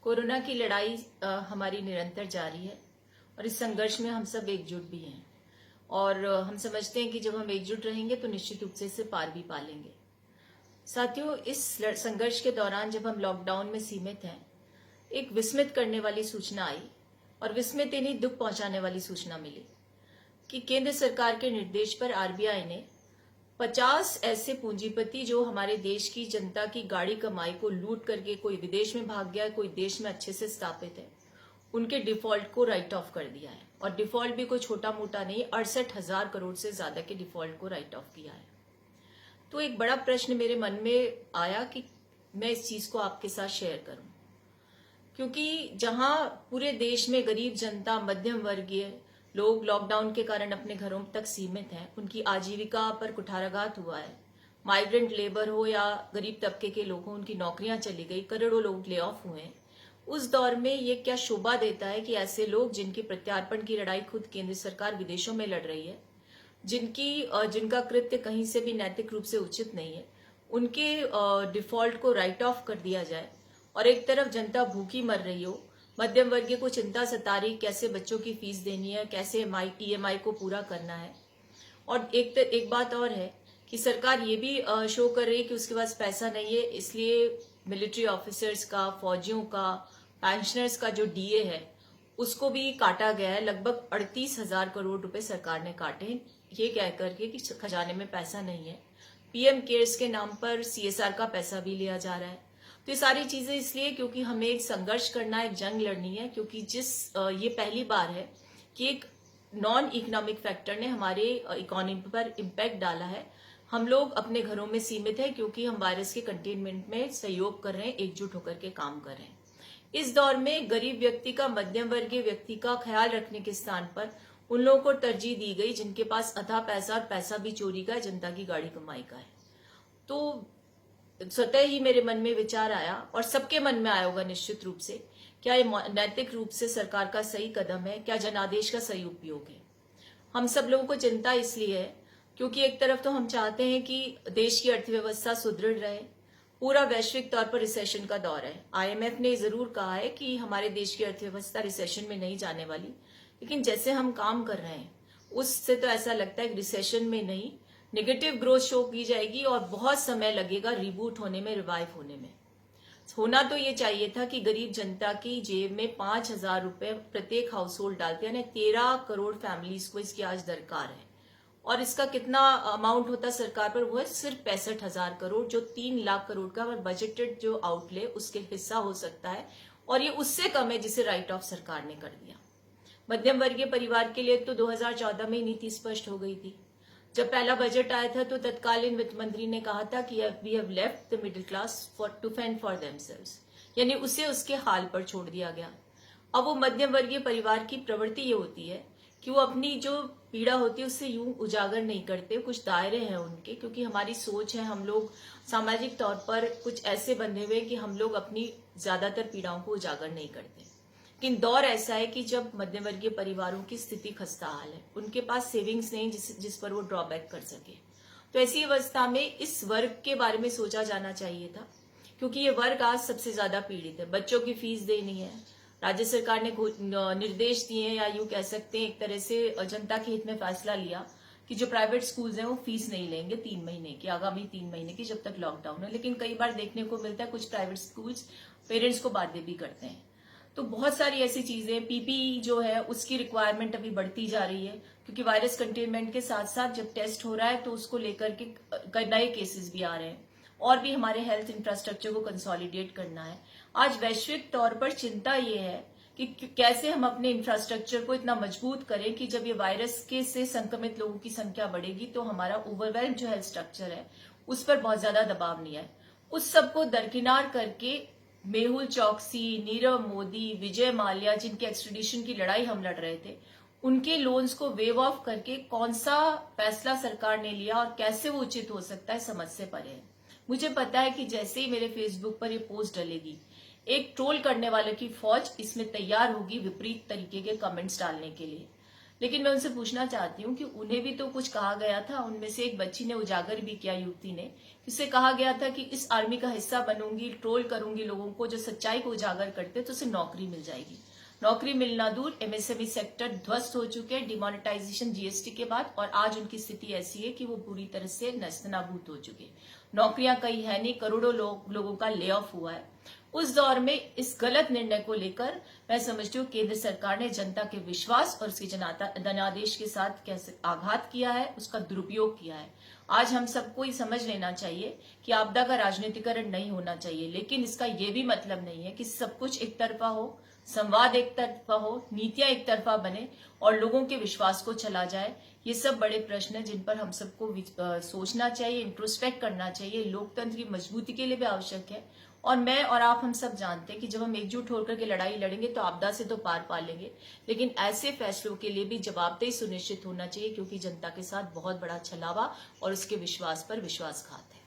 Corona की लड़ाई हमारी निरंतर जारी है और इस संघर्ष में हम सब एकजुट भी हैं और हम समझते हैं कि जब हम एकजुट रहेंगे तो निश्चित रूप से इसे पार भी पालेंगे। साथियों, इस संघर्ष के दौरान जब हम लॉकडाउन में सीमित हैं, एक विस्मित करने वाली सूचना आई और विस्मित ही नहीं, दुख पहुंचाने वाली सूचना मिली कि केंद्र सरकार के निर्देश पर आरबीआई ने 50 ऐसे पूंजीपति जो हमारे देश की जनता की गाड़ी कमाई को लूट करके कोई विदेश में भाग गया है, कोई देश में अच्छे से स्थापित है, उनके डिफॉल्ट को राइट ऑफ कर दिया है। और डिफॉल्ट भी कोई छोटा मोटा नहीं, 68,000 करोड़ से ज्यादा के डिफॉल्ट को राइट ऑफ किया है। तो एक बड़ा प्रश्न मेरे मन में आया कि मैं इस चीज को आपके साथ शेयर करूं, क्योंकि जहां पूरे देश में गरीब जनता, मध्यम वर्गीय लोग लॉकडाउन के कारण अपने घरों तक सीमित हैं, उनकी आजीविका पर कुठाराघात हुआ है। माइग्रेंट लेबर हो या गरीब तबके के लोग हो, उनकी नौकरियां चली गई, करोड़ों लोग ले ऑफ हुए। उस दौर में ये क्या शोभा देता है कि ऐसे लोग जिनकी प्रत्यार्पण की लड़ाई खुद केंद्र सरकार विदेशों में लड़ रही है, जिनका कृत्य कहीं से भी नैतिक रूप से उचित नहीं है, उनके डिफॉल्ट को राइट ऑफ कर दिया जाए और एक तरफ जनता भूखी मर रही हो, मध्यम वर्गीय को चिंता सता रही कैसे बच्चों की फीस देनी है, कैसे ईएमआई को पूरा करना है। और एक बात और है कि सरकार ये भी शो कर रही है कि उसके पास पैसा नहीं है, इसलिए मिलिट्री ऑफिसर्स का, फौजियों का, पेंशनर्स का जो डीए है उसको भी काटा गया है। लगभग 38,000 करोड़ रुपए सरकार ने काटे, ये कह करके कि खजाने में पैसा नहीं है। पीएम केयर्स के नाम पर सीएसआर का पैसा भी लिया जा रहा है। तो ये सारी चीजें इसलिए क्योंकि हमें एक संघर्ष करना है, एक जंग लड़नी है, क्योंकि ये पहली बार है कि एक नॉन इकोनॉमिक फैक्टर ने हमारे इकोनॉमी पर इम्पैक्ट डाला है। हम लोग अपने घरों में सीमित है क्योंकि हम वायरस के कंटेनमेंट में सहयोग कर रहे हैं, एकजुट होकर के काम कर रहे हैं। इस दौर में गरीब व्यक्ति का, मध्यम वर्गीय व्यक्ति का ख्याल रखने के स्थान पर उन लोगों को तरजीह दी गई जिनके पास अथाह पैसा और पैसा भी चोरी का है, जनता की गाड़ी कमाई का है। तो स्वतः ही मेरे मन में विचार आया और सबके मन में आया होगा निश्चित रूप से, क्या ये नैतिक रूप से सरकार का सही कदम है, क्या जनादेश का सही उपयोग है। हम सब लोगों को चिंता इसलिए है क्योंकि एक तरफ तो हम चाहते हैं कि देश की अर्थव्यवस्था सुदृढ़ रहे। पूरा वैश्विक तौर पर रिसेशन का दौर है। आईएमएफ ने जरूर कहा है कि हमारे देश की अर्थव्यवस्था रिसेशन में नहीं जाने वाली, लेकिन जैसे हम काम कर रहे हैं उससे तो ऐसा लगता है कि रिसेशन में नहीं, नेगेटिव ग्रोथ शो की जाएगी और बहुत समय लगेगा रिबूट होने में, रिवाइव होने में। होना तो ये चाहिए था कि गरीब जनता की जेब में 5,000 रुपए प्रत्येक हाउस होल्ड डालते हैं, 13 करोड़ फैमिलीज को इसकी आज दरकार है। और इसका कितना अमाउंट होता सरकार पर, वो है सिर्फ 65,000 करोड़, जो 3 लाख करोड़ का बजटेड जो आउटले उसके हिस्सा हो सकता है। और ये उससे कम है जिसे राइट ऑफ सरकार ने कर दिया। मध्यम वर्गीय परिवार के लिए तो 2014 में नीति स्पष्ट हो गई थी। जब पहला बजट आया था तो तत्कालीन वित्त मंत्री ने कहा था कि we have left the middle class to fend for themselves, यानी उसे उसके हाल पर छोड़ दिया गया। अब वो मध्यम वर्गीय परिवार की प्रवृत्ति ये होती है कि वो अपनी जो पीड़ा होती है उससे यूं उजागर नहीं करते। कुछ दायरे हैं उनके, क्योंकि हमारी सोच है, हम लोग सामाजिक तौर पर कुछ ऐसे बंधे हुए कि हम लोग अपनी ज्यादातर पीड़ाओं को उजागर नहीं करते। लेकिन दौर ऐसा है कि जब मध्यवर्गीय परिवारों की स्थिति खस्ताहाल है, उनके पास सेविंग्स नहीं जिस पर वो ड्रॉबैक कर सके। तो ऐसी अवस्था में इस वर्ग के बारे में सोचा जाना चाहिए था, क्योंकि ये वर्ग आज सबसे ज्यादा पीड़ित है। बच्चों की फीस देनी है, राज्य सरकार ने निर्देश दिए हैं, या यूं कह सकते हैं एक तरह से जनता के हित में फैसला लिया कि जो प्राइवेट स्कूल्स हैं वो फीस नहीं लेंगे 3 महीने की, आगामी 3 महीने की, जब तक लॉकडाउन है। लेकिन कई बार देखने को मिलता है कुछ प्राइवेट स्कूल्स पेरेंट्स को बाध्य भी करते हैं। तो बहुत सारी ऐसी चीजें, पीपीई जो है उसकी रिक्वायरमेंट अभी बढ़ती जा रही है, क्योंकि वायरस कंटेनमेंट के साथ साथ जब टेस्ट हो रहा है तो उसको लेकर के नए केसेस भी आ रहे हैं और भी हमारे हेल्थ इंफ्रास्ट्रक्चर को कंसोलिडेट करना है। आज वैश्विक तौर पर चिंता ये है कि कैसे हम अपने इंफ्रास्ट्रक्चर को इतना मजबूत करें कि जब ये वायरस के से संक्रमित लोगों की संख्या बढ़ेगी तो हमारा ओवरवेल्म जो हेल्थ स्ट्रक्चर है उस पर बहुत ज्यादा दबाव नहीं आए। उस सबको दरकिनार करके मेहुल चौकसी, नीरव मोदी, विजय माल्या, जिनके एक्सट्रेडिशन की लड़ाई हम लड़ रहे थे, उनके लोन्स को वेव ऑफ करके कौन सा फैसला सरकार ने लिया और कैसे वो उचित हो सकता है, समझ से परे है। मुझे पता है कि जैसे ही मेरे फेसबुक पर ये पोस्ट डलेगी, एक ट्रोल करने वाले की फौज इसमें तैयार होगी विपरीत तरीके के कमेंट्स डालने के लिए। लेकिन मैं उनसे पूछना चाहती हूँ कि उन्हें भी तो कुछ कहा गया था। उनमें से एक बच्ची ने उजागर भी किया, युवती ने, उससे कहा गया था कि इस आर्मी का हिस्सा बनूंगी, ट्रोल करूंगी लोगों को जो सच्चाई को उजागर करते, तो उसे नौकरी मिल जाएगी। नौकरी मिलना दूर, एमएसएमई सेक्टर ध्वस्त हो चुके हैं डिमोनेटाइजेशन जीएसटी के बाद, और आज उनकी स्थिति ऐसी है कि वो पूरी तरह से नस्तनाबूत हो चुके हैं। नौकरियां कहीं है नहीं, करोड़ों लोगों का ले ऑफ हुआ है। उस दौर में इस गलत निर्णय को लेकर मैं समझती हूँ केंद्र सरकार ने जनता के विश्वास और उसके जनादेश के साथ कैसे आघात किया है, उसका दुरुपयोग किया है। आज हम सबको ही समझ लेना चाहिए कि आपदा का राजनीतिकरण नहीं होना चाहिए, लेकिन इसका यह भी मतलब नहीं है कि सब कुछ एक तरफा हो, संवाद एक तरफा हो, नीतियां एक तरफा बने और लोगों के विश्वास को चला जाए। ये सब बड़े प्रश्न हैं जिन पर हम सबको सोचना चाहिए, इंट्रोस्पेक्ट करना चाहिए। लोकतंत्र की मजबूती के लिए भी आवश्यक है। और मैं और आप हम सब जानते हैं कि जब हम एकजुट होकर के लड़ाई लड़ेंगे तो आपदा से तो पार पा लेंगे, लेकिन ऐसे फैसलों के लिए भी जवाबदेही सुनिश्चित होना चाहिए, क्योंकि जनता के साथ बहुत बड़ा छलावा और उसके विश्वास पर विश्वासघात है।